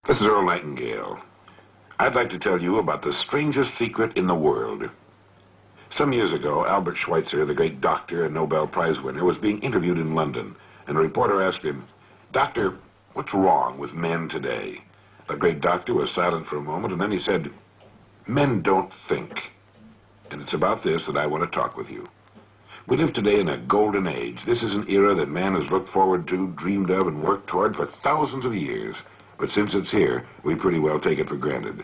This is Earl Nightingale. I'd like to tell you about the strangest secret in the world. Some years ago, Albert Schweitzer, the great doctor and Nobel Prize winner, was being interviewed in London, and a reporter asked him, "Doctor, what's wrong with men today?" The great doctor was silent for a moment, and then he said, "Men don't think." And it's about this that I want to talk with you. We live today in a golden age. This is an era that man has looked forward to, dreamed of, and worked toward for thousands of years. But since it's here, we pretty well take it for granted.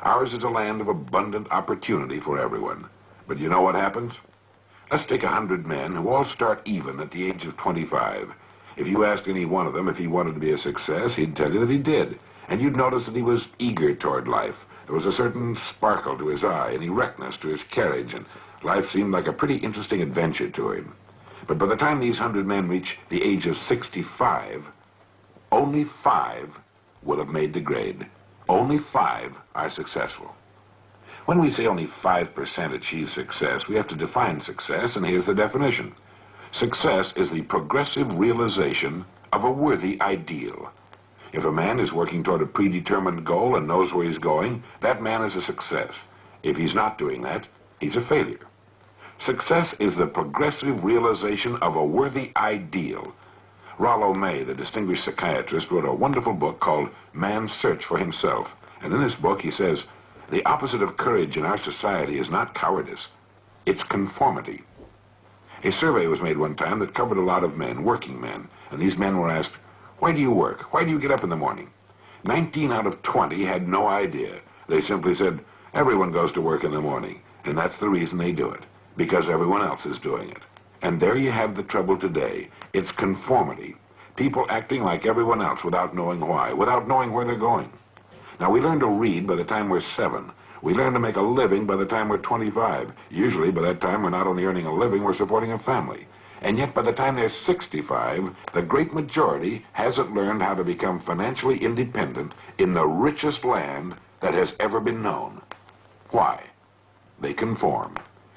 Ours is a land of abundant opportunity for everyone. But you know what happens? Let's take 100 men who all start even at the age of 25. If you asked any one of them if he wanted to be a success, he'd tell you that he did. And you'd notice that he was eager toward life. There was a certain sparkle to his eye, an erectness to his carriage, and life seemed like a pretty interesting adventure to him. But by the time these 100 men reach the age of 65, only 5 will have made the grade. Only 5 are successful. When we say only 5% achieve success, we have to define success, and here's the definition. Success is the progressive realization of a worthy ideal. If a man is working toward a predetermined goal and knows where he's going, that man is a success. If he's not doing that, he's a failure. Success is the progressive realization of a worthy ideal. Rollo May, the distinguished psychiatrist, wrote a wonderful book called Man's Search for Himself. And in this book he says, the opposite of courage in our society is not cowardice, it's conformity. A survey was made one time that covered a lot of men, working men, and these men were asked, "Why do you work? Why do you get up in the morning?" 19 out of 20 had no idea. They simply said, everyone goes to work in the morning, and that's the reason they do it, because everyone else is doing it. And there you have the trouble today. It's conformity. People acting like everyone else without knowing why, without knowing where they're going. Now, we learn to read by the time we're 7. We learn to make a living by the time we're 25. Usually, by that time, we're not only earning a living, we're supporting a family. And yet, by the time they're 65, the great majority hasn't learned how to become financially independent in the richest land that has ever been known. Why? They conform.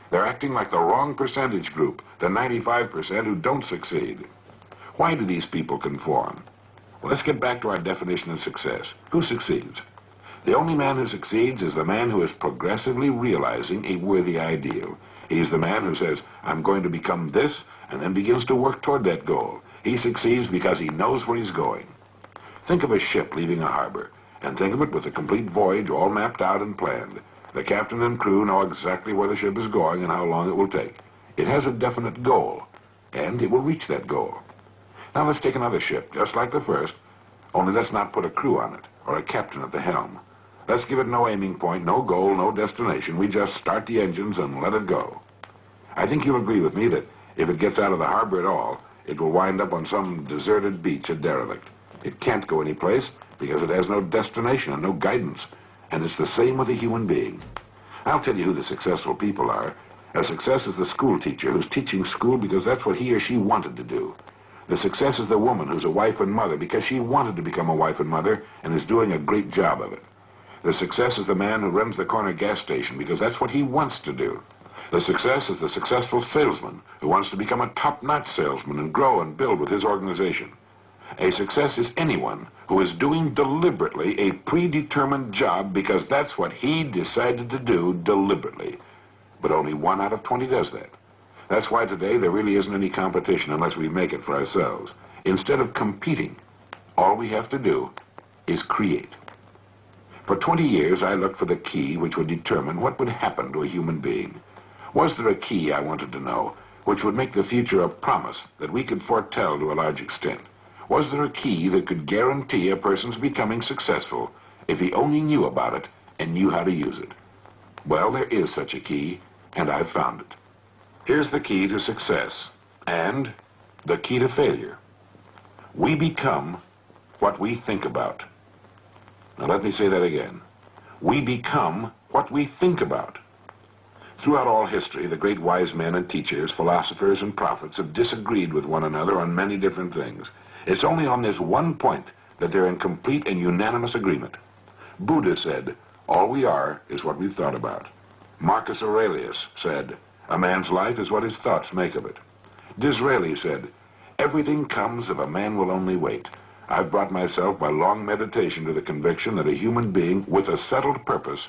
They're acting like the wrong percentage group, the 95% who don't succeed. Why do these people conform? Well, let's get back to our definition of success. Who succeeds? The only man who succeeds is the man who is progressively realizing a worthy ideal. He's the man who says, I'm going to become this, and then begins to work toward that goal. He succeeds because he knows where he's going. Think of a ship leaving a harbor, and think of it with a complete voyage all mapped out and planned. The captain and crew know exactly where the ship is going and how long it will take. It has a definite goal, and it will reach that goal. Now let's take another ship, just like the first, only let's not put a crew on it, or a captain at the helm. Let's give it no aiming point, no goal, no destination. We just start the engines and let it go. I think you'll agree with me that if it gets out of the harbor at all, it will wind up on some deserted beach, a derelict. It can't go anyplace because it has no destination and no guidance. And it's the same with a human being. I'll tell you who the successful people are. A success is the school teacher who's teaching school because that's what he or she wanted to do. The success is the woman who's a wife and mother because she wanted to become a wife and mother and is doing a great job of it. The success is the man who runs the corner gas station because that's what he wants to do. The success is the successful salesman who wants to become a top-notch salesman and grow and build with his organization. A success is anyone who is doing deliberately a predetermined job because that's what he decided to do deliberately. But only 1 out of 20 does that. That's why today there really isn't any competition unless we make it for ourselves. Instead of competing, all we have to do is create. For 20 years, I looked for the key which would determine what would happen to a human being. Was there a key, I wanted to know, which would make the future a promise that we could foretell to a large extent? Was there a key that could guarantee a person's becoming successful if he only knew about it and knew how to use it? Well, there is such a key, and I've found it. Here's the key to success and the key to failure. We become what we think about. Now let me say that again. We become what we think about. Throughout all history, the great wise men and teachers, philosophers and prophets have disagreed with one another on many different things. It's only on this one point that they're in complete and unanimous agreement. Buddha said, all we are is what we've thought about. Marcus Aurelius said, a man's life is what his thoughts make of it. Disraeli said, everything comes if a man will only wait. I've brought myself by long meditation to the conviction that a human being with a settled purpose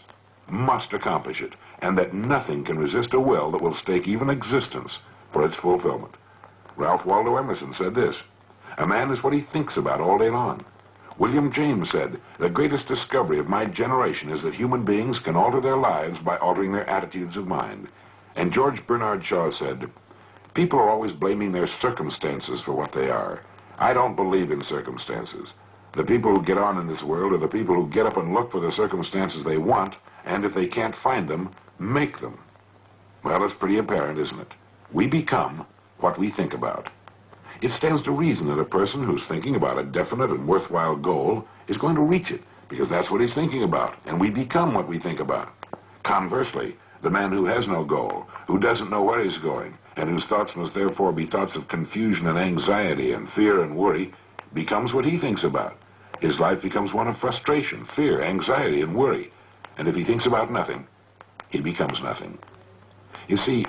must accomplish it, and that nothing can resist a will that will stake even existence for its fulfillment. Ralph Waldo Emerson said this, "A man is what he thinks about all day long." William James said, "The greatest discovery of my generation is that human beings can alter their lives by altering their attitudes of mind." And George Bernard Shaw said, "People are always blaming their circumstances for what they are. I don't believe in circumstances. The people who get on in this world are the people who get up and look for the circumstances they want, and if they can't find them, make them." Well, it's pretty apparent, isn't it? We become what we think about. It stands to reason that a person who's thinking about a definite and worthwhile goal is going to reach it, because that's what he's thinking about, and we become what we think about. Conversely, the man who has no goal, who doesn't know where he's going, and whose thoughts must therefore be thoughts of confusion and anxiety and fear and worry, becomes what he thinks about. His life becomes one of frustration, fear, anxiety, and worry. And if he thinks about nothing, he becomes nothing. You see,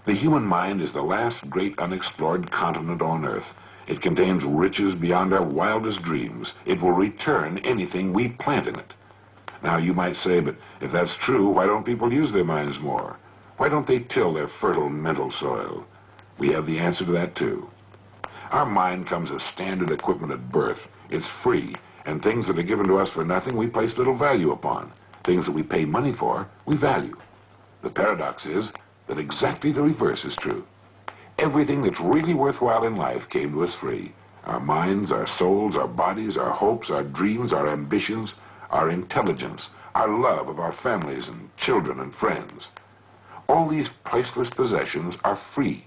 the human mind is the last great unexplored continent on Earth. It contains riches beyond our wildest dreams. It will return anything we plant in it. Now, you might say, but if that's true, why don't people use their minds more? Why don't they till their fertile mental soil? We have the answer to that, too. Our mind comes as standard equipment at birth. It's free, and things that are given to us for nothing we place little value upon. Things that we pay money for, we value. The paradox is that exactly the reverse is true. Everything that's really worthwhile in life came to us free. Our minds, our souls, our bodies, our hopes, our dreams, our ambitions, our intelligence, our love of our families and children and friends. All these priceless possessions are free.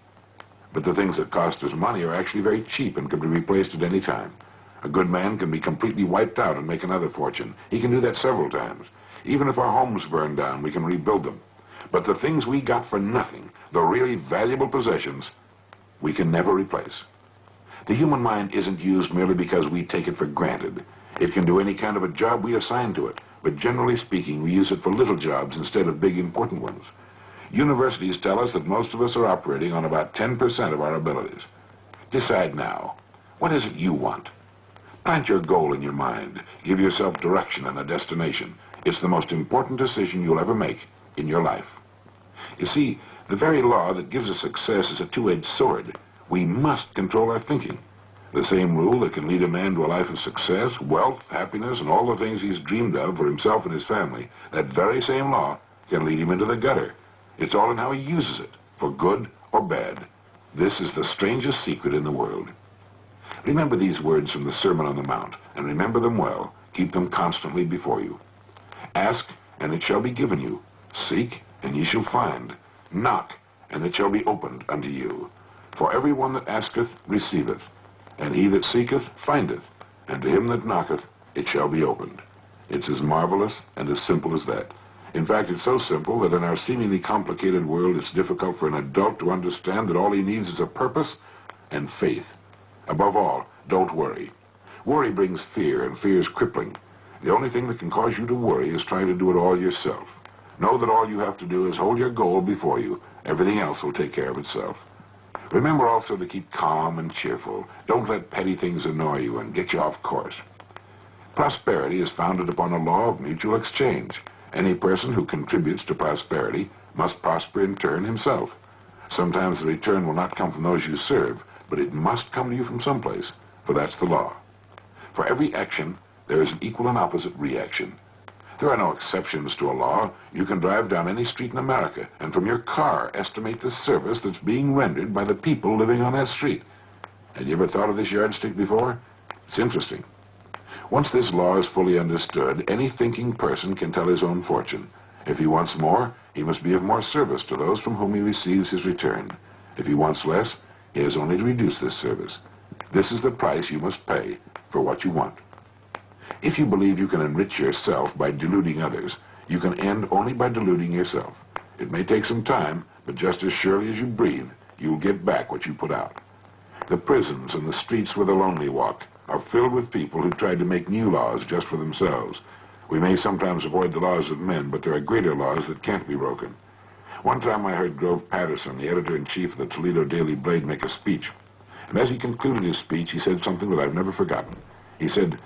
But the things that cost us money are actually very cheap and can be replaced at any time. A good man can be completely wiped out and make another fortune. He can do that several times. Even if our homes burn down, we can rebuild them. But the things we got for nothing, the really valuable possessions, we can never replace. The human mind isn't used merely because we take it for granted. It can do any kind of a job we assign to it, but generally speaking, we use it for little jobs instead of big, important ones. Universities tell us that most of us are operating on about 10% of our abilities. Decide now, what is it you want? Plant your goal in your mind. Give yourself direction and a destination. It's the most important decision you'll ever make in your life. You see, the very law that gives us success is a two-edged sword. We must control our thinking. The same rule that can lead a man to a life of success, wealth, happiness, and all the things he's dreamed of for himself and his family, that very same law can lead him into the gutter. It's all in how he uses it, for good or bad. This is the strangest secret in the world. Remember these words from the Sermon on the Mount, and remember them well. Keep them constantly before you. Ask, and it shall be given you. Seek, and ye shall find. Knock, and it shall be opened unto you. For every one that asketh receiveth, and he that seeketh findeth, and to him that knocketh it shall be opened. It's as marvelous and as simple as that. In fact, it's so simple that in our seemingly complicated world, it's difficult for an adult to understand that all he needs is a purpose and faith. Above all, don't worry. Worry brings fear, and fear is crippling. The only thing that can cause you to worry is trying to do it all yourself. Know that all you have to do is hold your goal before you. Everything else will take care of itself. Remember also to keep calm and cheerful. Don't let petty things annoy you and get you off course. Prosperity is founded upon a law of mutual exchange. Any person who contributes to prosperity must prosper in turn himself. Sometimes the return will not come from those you serve, but it must come to you from someplace, for that's the law. For every action, there is an equal and opposite reaction. There are no exceptions to a law. You can drive down any street in America, and from your car estimate the service that's being rendered by the people living on that street. Had you ever thought of this yardstick before? It's interesting. Once this law is fully understood, any thinking person can tell his own fortune. If he wants more, he must be of more service to those from whom he receives his return. If he wants less, he has only to reduce this service. This is the price you must pay for what you want. If you believe you can enrich yourself by deluding others, you can end only by deluding yourself. It may take some time, but just as surely as you breathe, you'll get back what you put out. The prisons and the streets where the lonely walk are filled with people who tried to make new laws just for themselves. We may sometimes avoid the laws of men, but there are greater laws that can't be broken. One time I heard Grove Patterson, the editor-in-chief of the Toledo Daily Blade, make a speech. And as he concluded his speech, he said something that I've never forgotten. He said,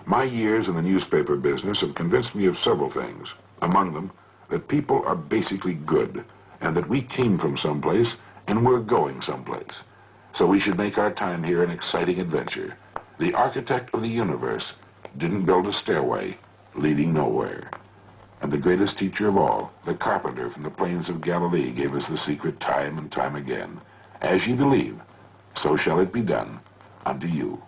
"My years in the newspaper business have convinced me of several things. Among them, that people are basically good, and that we came from someplace and we're going someplace. So we should make our time here an exciting adventure. The architect of the universe didn't build a stairway leading nowhere." And the greatest teacher of all, the carpenter from the plains of Galilee, gave us the secret time and time again. As ye believe, so shall it be done unto you.